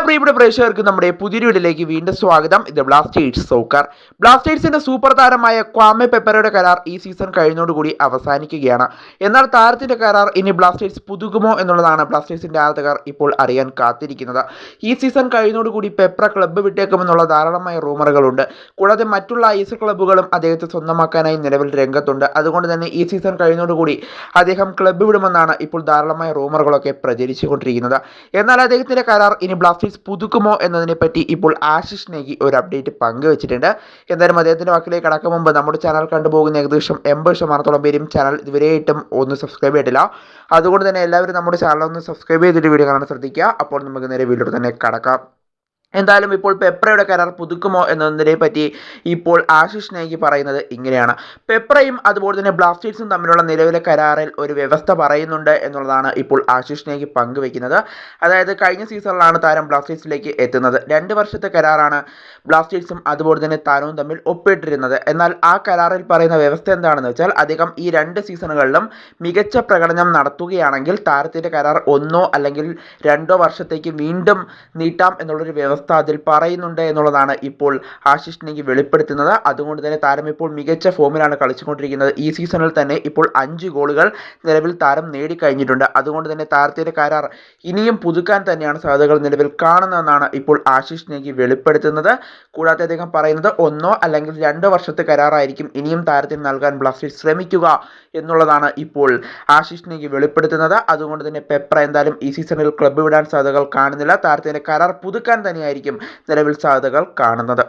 പ്രിയപ്പെട്ട പ്രേക്ഷകർക്ക് നമ്മുടെ പുതിയ വീഡിയോയിലേക്ക് വീണ്ടും സ്വാഗതം. ഇത് ബ്ലാസ്റ്റേഴ്സ് സോക്കർ. ബ്ലാസ്റ്റേഴ്സിന്റെ സൂപ്പർ താരമായ ക്വാമെ പെപ്പറയുടെ കരാർ ഈ സീസൺ കഴിയുന്നതോടുകൂടി അവസാനിക്കുകയാണ്. എന്നാൽ താരത്തിന്റെ കരാർ ഇനി ബ്ലാസ്റ്റേഴ്സ് പുതുക്കുമോ എന്നുള്ളതാണ് ബ്ലാസ്റ്റേഴ്സിന്റെ ആരാധകർ ഇപ്പോൾ അറിയാൻ കാത്തിരിക്കുന്നത്. ഈ സീസൺ കഴിയുന്നതോടുകൂടി പെപ്ര ക്ലബ്ബ് വിട്ടേക്കുമെന്നുള്ള ധാരാളമായ റൂമറുകളുണ്ട്. കൂടാതെ മറ്റുള്ള ഐസ് ക്ലബ്ബുകളും അദ്ദേഹത്തെ സ്വന്തമാക്കാനായി നിലവിൽ രംഗത്തുണ്ട്. അതുകൊണ്ട് തന്നെ ഈ സീസൺ കഴിയുന്നതോടുകൂടി അദ്ദേഹം ക്ലബ്ബ് വിടുമെന്നാണ് ഇപ്പോൾ ധാരാളമായ റൂമറുകളൊക്കെ പ്രചരിച്ചുകൊണ്ടിരിക്കുന്നത്. എന്നാൽ അദ്ദേഹത്തിന്റെ കരാർ ഇനി ബ്ലാസ്റ്റേഴ്സ് പുതുക്കുമോ എന്നതിനെ പറ്റി ഇപ്പോൾ ആശിഷ് നേഗി ഒരു അപ്ഡേറ്റ് പങ്കുവച്ചിട്ടുണ്ട്. എന്തായാലും അദ്ദേഹത്തിന്റെ വാക്കിലേക്ക് കടക്കും മുമ്പ് നമ്മുടെ ചാനൽ കണ്ടുപോകുന്ന ഏകദേശം 80% പേരും ചാനൽ ഇതുവരെയായിട്ടും ഒന്ന് സബ്സ്ക്രൈബ് ചെയ്തിട്ടില്ല. അതുകൊണ്ട് തന്നെ എല്ലാവരും നമ്മുടെ ചാനൽ ഒന്ന് സബ്സ്ക്രൈബ് ചെയ്തിട്ട് വീഡിയോ കാണാൻ ശ്രദ്ധിക്കുക. അപ്പോൾ നമുക്ക് നേരെ വീഡിയോ തന്നെ കടക്കാം. എന്തായാലും ഇപ്പോൾ പെപ്രയുടെ കരാർ പുതുക്കുമോ എന്നതിനെ പറ്റി ഇപ്പോൾ ആശിഷ് നേഗി പറയുന്നത് ഇങ്ങനെയാണ്. പെപ്രയും അതുപോലെ തന്നെ ബ്ലാസ്റ്റേഴ്സും തമ്മിലുള്ള നിലവിലെ കരാറിൽ ഒരു വ്യവസ്ഥ പറയുന്നുണ്ട് എന്നുള്ളതാണ് ഇപ്പോൾ ആശിഷ് നേഗി പങ്കുവെക്കുന്നത്. അതായത് കഴിഞ്ഞ സീസണിലാണ് താരം ബ്ലാസ്റ്റേഴ്സിലേക്ക് എത്തുന്നത്. 2 വർഷത്തെ കരാറാണ് ബ്ലാസ്റ്റേഴ്സും അതുപോലെ തന്നെ താരവും തമ്മിൽ ഒപ്പിട്ടിരുന്നത്. എന്നാൽ ആ കരാറിൽ പറയുന്ന വ്യവസ്ഥ എന്താണെന്ന് വെച്ചാൽ അദ്ദേഹം ഈ 2 സീസണുകളിലും മികച്ച പ്രകടനം നടത്തുകയാണെങ്കിൽ താരത്തിൻ്റെ കരാർ 1 അല്ലെങ്കിൽ 2 വർഷത്തേക്ക് വീണ്ടും നീട്ടാം എന്നുള്ളൊരു വ്യവസ്ഥ അതിൽ പറയുന്നുണ്ട് എന്നുള്ളതാണ് ഇപ്പോൾ ആശിഷ് നേഗി വെളിപ്പെടുത്തുന്നത്. അതുകൊണ്ട് തന്നെ താരം ഇപ്പോൾ മികച്ച ഫോമിലാണ് കളിച്ചുകൊണ്ടിരിക്കുന്നത്. ഈ സീസണിൽ തന്നെ ഇപ്പോൾ 5 ഗോളുകൾ നിലവിൽ താരം നേടിക്കഴിഞ്ഞിട്ടുണ്ട്. അതുകൊണ്ട് തന്നെ താരത്തിൻ്റെ കരാർ ഇനിയും പുതുക്കാൻ തന്നെയാണ് സാധ്യതകൾ നിലവിൽ കാണുന്നതെന്നാണ് ഇപ്പോൾ ആശിഷ് നേഗി വെളിപ്പെടുത്തുന്നത്. കൂടാതെ അദ്ദേഹം പറയുന്നത് 1 അല്ലെങ്കിൽ 2 വർഷത്തെ കരാറായിരിക്കും ഇനിയും താരത്തിന് നൽകാൻ ബ്ലാസ്റ്റേഴ്സ് ശ്രമിക്കുക എന്നുള്ളതാണ് ഇപ്പോൾ ആശിഷ് നേഗി വെളിപ്പെടുത്തുന്നത്. അതുകൊണ്ട് തന്നെ പെപ്ര എന്തായാലും ഈ സീസണിൽ ക്ലബ്ബ് വിടാൻ സാധ്യതകൾ കാണുന്നില്ല. താരത്തിൻ്റെ കരാർ പുതുക്കാൻ തന്നെയായിരിക്കും നിലവിൽ സാധ്യതകൾ കാണുന്നത്.